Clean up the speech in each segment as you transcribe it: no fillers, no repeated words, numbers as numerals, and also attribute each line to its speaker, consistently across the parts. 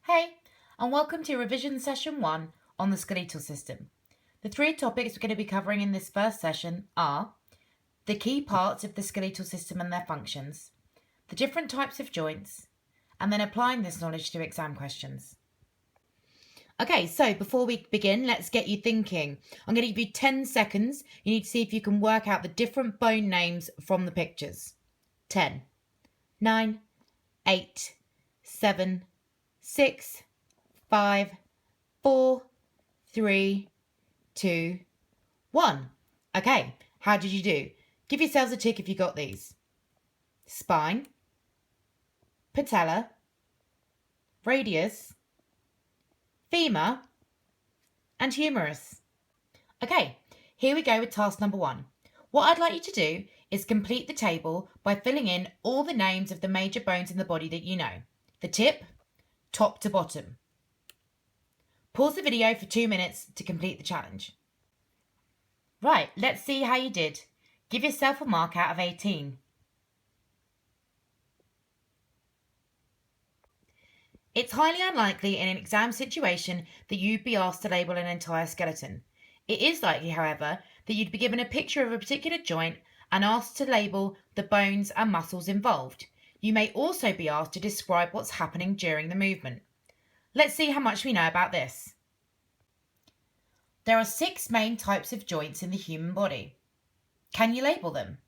Speaker 1: Hey, and welcome to revision session 1 on the skeletal system. The three topics we're going to be covering in this first session are the key parts of the skeletal system and their functions, the different types of joints, and then applying this knowledge to exam questions. Okay, so before we begin, let's get you thinking. I'm going to give you 10 seconds. You need to see if you can work out the different bone names from the pictures. 10, 9, 8, 7, 6, 5, 4, 3, 2, 1. Okay, how did you do? Give yourselves a tick if you got these. Spine, patella, radius, femur, and humerus. Okay, here we go with task number 1. What I'd like you to do is complete the table by filling in all the names of the major bones in the body that you know. The tip, top to bottom. Pause the video for 2 minutes to complete the challenge. Right, let's see how you did. Give yourself a mark out of 18. It's highly unlikely in an exam situation that you'd be asked to label an entire skeleton. It is likely, however, that you'd be given a picture of a particular joint and asked to label the bones and muscles involved. You may also be asked to describe what's happening during the movement. Let's see how much we know about this. There are 6 main types of joints in the human body. Can you label them?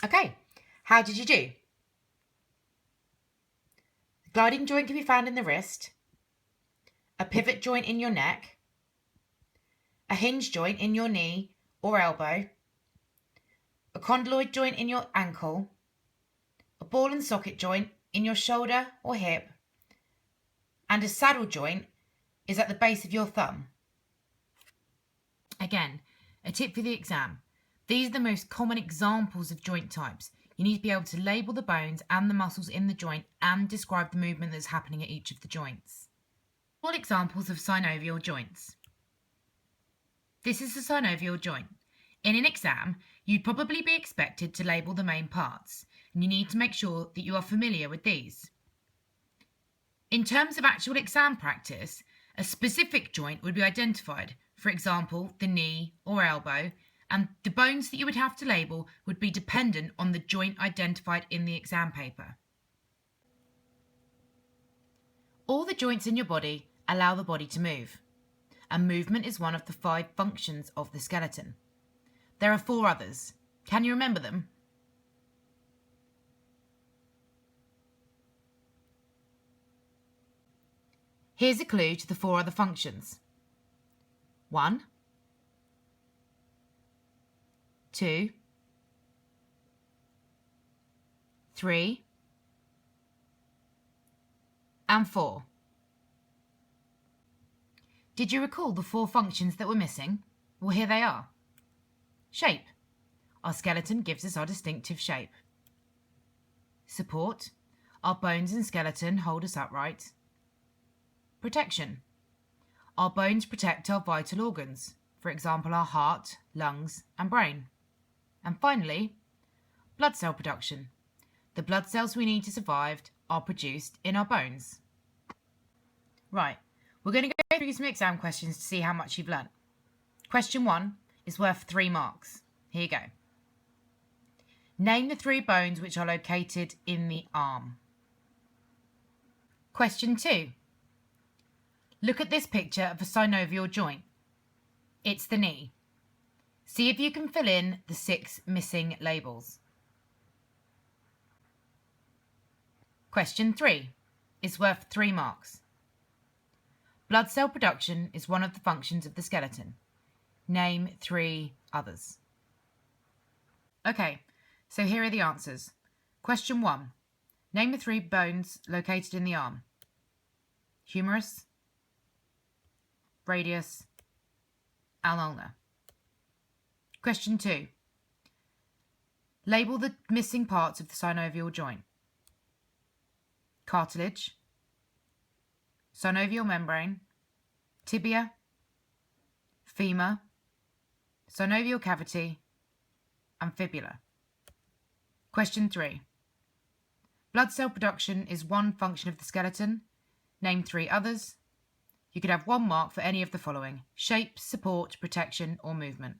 Speaker 1: Okay, how did you do? The gliding joint can be found in the wrist, a pivot joint in your neck, a hinge joint in your knee or elbow, a condyloid joint in your ankle, a ball and socket joint in your shoulder or hip, and a saddle joint is at the base of your thumb. Again, a tip for the exam. These are the most common examples of joint types. You need to be able to label the bones and the muscles in the joint and describe the movement that's happening at each of the joints. All examples of synovial joints. This is a synovial joint. In an exam, you'd probably be expected to label the main parts, and you need to make sure that you are familiar with these. In terms of actual exam practice, a specific joint would be identified, for example, the knee or elbow, and the bones that you would have to label would be dependent on the joint identified in the exam paper. All the joints in your body allow the body to move, and movement is one of the 5 functions of the skeleton. There are 4 others. Can you remember them? Here's a clue to the 4 other functions. 1, 2, 3, and 4. Did you recall the 4 functions that were missing? Well, here they are. Shape. Our skeleton gives us our distinctive shape. Support. Our bones and skeleton hold us upright. Protection. Our bones protect our vital organs, for example, our heart, lungs, and brain. And finally, blood cell production. The blood cells we need to survive are produced in our bones. Right, we're going to go through some exam questions to see how much you've learnt. Question 1 is worth 3 marks. Here you go. Name the 3 bones which are located in the arm. Question 2. Look at this picture of a synovial joint. It's the knee. See if you can fill in the 6 missing labels. Question 3 is worth 3 marks. Blood cell production is one of the functions of the skeleton. Name 3 others. Okay, so here are the answers. Question 1. Name the 3 bones located in the arm. Humerus, radius, and ulnar. Question 2. Label the missing parts of the synovial joint. Cartilage, synovial membrane, tibia, femur, synovial cavity, and fibula. Question 3. Blood cell production is one function of the skeleton. Name 3 others. You could have 1 mark for any of the following: shape, support, protection, or movement.